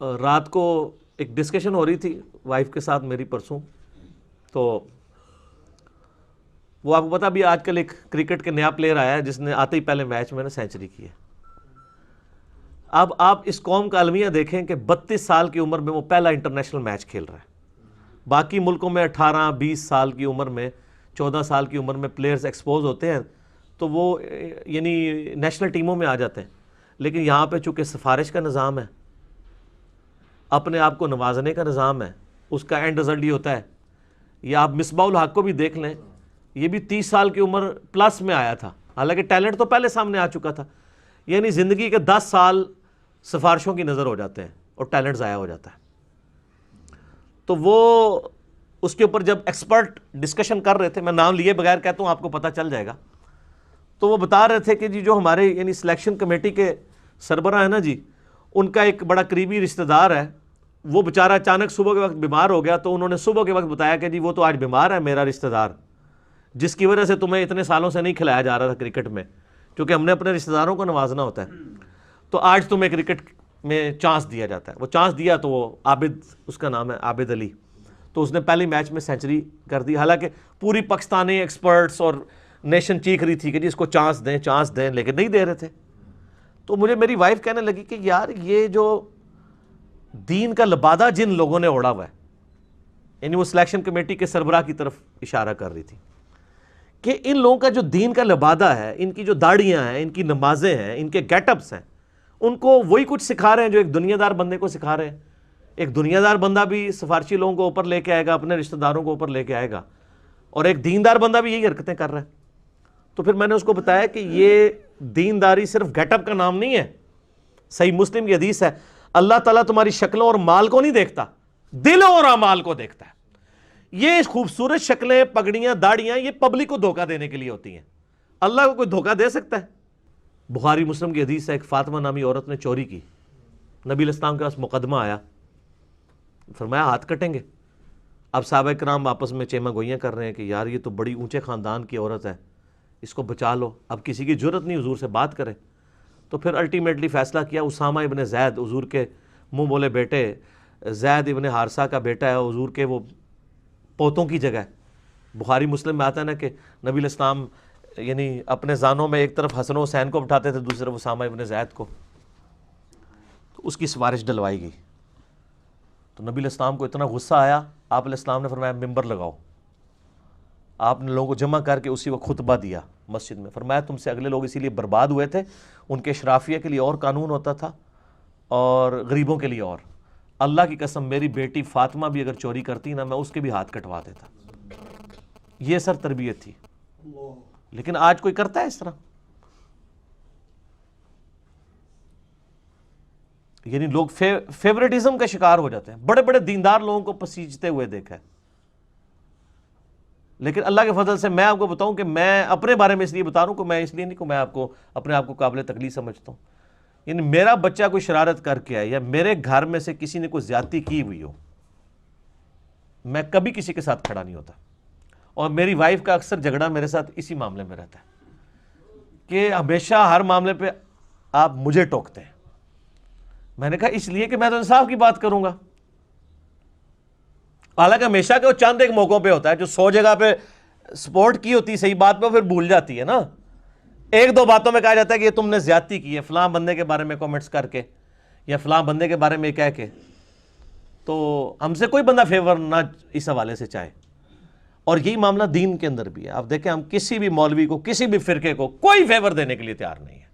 رات کو ایک ڈسکشن ہو رہی تھی وائف کے ساتھ میری پرسوں، تو وہ آپ کو پتا بھی آج کل ایک کرکٹ کے نیا پلیئر آیا ہے جس نے آتے ہی پہلے میچ میں نے سینچری کی ہے۔ اب آپ اس قوم کا المیہ دیکھیں کہ 32 سال کی عمر میں وہ پہلا انٹرنیشنل میچ کھیل رہا ہے۔ باقی ملکوں میں 18 20 سال کی عمر میں 14 سال کی عمر میں پلیئرز ایکسپوز ہوتے ہیں تو وہ یعنی نیشنل ٹیموں میں آ جاتے ہیں، لیکن یہاں پہ چونکہ سفارش کا نظام ہے، اپنے آپ کو نوازنے کا نظام ہے، اس کا اینڈ رزلٹ یہ ہوتا ہے۔ یہ آپ مصباح الحق کو بھی دیکھ لیں، یہ بھی 30 سال کی عمر پلس میں آیا تھا، حالانکہ ٹیلنٹ تو پہلے سامنے آ چکا تھا۔ یعنی زندگی کے 10 سال سفارشوں کی نظر ہو جاتے ہیں اور ٹیلنٹ ضائع ہو جاتا ہے۔ تو وہ اس کے اوپر جب ایکسپرٹ ڈسکشن کر رہے تھے، میں نام لیے بغیر کہتا ہوں آپ کو پتہ چل جائے گا، تو وہ بتا رہے تھے کہ جی جو ہمارے یعنی سلیکشن کمیٹی کے سربراہ ہیں نا جی، ان کا ایک بڑا قریبی رشتہ دار ہے، وہ بیچارہ اچانک صبح کے وقت بیمار ہو گیا، تو انہوں نے صبح کے وقت بتایا کہ جی وہ تو آج بیمار ہے میرا رشتہ دار، جس کی وجہ سے تمہیں اتنے سالوں سے نہیں کھلایا جا رہا تھا کرکٹ میں، کیونکہ ہم نے اپنے رشتہ داروں کو نوازنا ہوتا ہے، تو آج تمہیں کرکٹ میں چانس دیا جاتا ہے۔ وہ چانس دیا تو وہ عابد، اس کا نام ہے عابد علی، تو اس نے پہلی میچ میں سینچری کر دی، حالانکہ پوری پاکستانی ایکسپرٹس اور نیشن چیخ رہی تھی کہ جی اس کو چانس دیں، لیکن نہیں دے رہے تھے۔ تو مجھے میری وائف کہنے لگی کہ یار یہ جو دین کا لبادہ جن لوگوں نے اوڑھا ہوا ہے، یعنی وہ سلیکشن کمیٹی کے سربراہ کی طرف اشارہ کر رہی تھی کہ ان لوگوں کا جو دین کا لبادہ ہے، ان کی جو داڑیاں ہیں، ان کی نمازیں ہیں، ان کے گیٹ اپس ہیں، ان کو وہی کچھ سکھا رہے ہیں جو ایک دنیا دار بندے کو سکھا رہے ہیں۔ ایک دنیا دار بندہ بھی سفارشی لوگوں کو اوپر لے کے آئے گا، اپنے رشتہ داروں کو اوپر لے کے آئے گا، اور ایک دیندار بندہ بھی یہی حرکتیں کر رہا ہے۔ تو پھر میں نے اس کو بتایا کہ یہ دینداری صرف گیٹ اپ کا نام نہیں ہے۔ صحیح مسلم کی حدیث ہے، اللہ تعالیٰ تمہاری شکلوں اور مال کو نہیں دیکھتا، دلوں اور اعمال کو دیکھتا ہے۔ یہ خوبصورت شکلیں، پگڑیاں، داڑیاں، یہ پبلک کو دھوکہ دینے کے لیے ہوتی ہیں۔ اللہ کو کوئی دھوکہ دے سکتا ہے؟ بخاری مسلم کی حدیث ہے، ایک فاطمہ نامی عورت نے چوری کی، نبی علیہ السلام کے پاس مقدمہ آیا، فرمایا ہاتھ کٹیں گے۔ اب صحابہ کرام آپس میں چیمہ گوئیاں کر رہے ہیں کہ یار یہ تو بڑی اونچے خاندان کی عورت ہے، اس کو بچا لو۔ اب کسی کی جرت نہیں حضور سے بات کرے، تو پھر الٹیمیٹلی فیصلہ کیا، اسامہ ابن زید، حضور کے منہ بولے بیٹے، زید ابن حارثہ کا بیٹا ہے، حضور کے وہ پوتوں کی جگہ ہے۔ بخاری مسلم میں آتا ہے نا کہ نبی علیہ السلام یعنی اپنے زانوں میں ایک طرف حسن و حسین کو بٹھاتے تھے، دوسری طرف اسامہ ابن زید کو، تو اس کی سفارش ڈلوائی گئی۔ تو نبی علیہ السلام کو اتنا غصہ آیا، آپ علیہ السلام نے فرمایا ممبر لگاؤ۔ آپ نے لوگوں کو جمع کر کے اسی وقت خطبہ دیا مسجد میں، فرمایا تم سے اگلے لوگ اسی لیے برباد ہوئے تھے، ان کے اشرافیہ کے لیے اور قانون ہوتا تھا اور غریبوں کے لیے اور۔ اللہ کی قسم میری بیٹی فاطمہ بھی اگر چوری کرتی نا، میں اس کے بھی ہاتھ کٹوا دیتا۔ یہ سر تربیت تھی، لیکن آج کوئی کرتا ہے اس طرح؟ یعنی لوگ فیورٹزم کا شکار ہو جاتے ہیں۔ بڑے بڑے دیندار لوگوں کو پسیجتے ہوئے دیکھا ہے، لیکن اللہ کے فضل سے میں آپ کو بتاؤں کہ میں اپنے بارے میں اس لیے بتا رہا ہوں کہ میں اس لیے نہیں کہ میں آپ کو اپنے آپ کو قابل تقلید سمجھتا ہوں، یعنی میرا بچہ کوئی شرارت کر کے آئے یا میرے گھر میں سے کسی نے کوئی زیادتی کی ہوئی ہو، میں کبھی کسی کے ساتھ کھڑا نہیں ہوتا۔ اور میری وائف کا اکثر جھگڑا میرے ساتھ اسی معاملے میں رہتا ہے کہ ہمیشہ ہر معاملے پہ آپ مجھے ٹوکتے ہیں۔ میں نے کہا اس لیے کہ میں تو انصاف کی بات کروں گا، حالانکہ ہمیشہ کہ وہ چند ایک موقعوں پہ ہوتا ہے، جو 100 جگہ پہ سپورٹ کی ہوتی ہے صحیح بات پہ، پھر بھول جاتی ہے نا۔ ایک دو باتوں میں کہا جاتا ہے کہ یہ تم نے زیادتی کی ہے فلاں بندے کے بارے میں کامنٹس کر کے یا فلاں بندے کے بارے میں کہہ کے، تو ہم سے کوئی بندہ فیور نہ اس حوالے سے چاہے۔ اور یہی معاملہ دین کے اندر بھی ہے۔ آپ دیکھیں ہم کسی بھی مولوی کو، کسی بھی فرقے کو کوئی فیور دینے کے لیے تیار نہیں ہے۔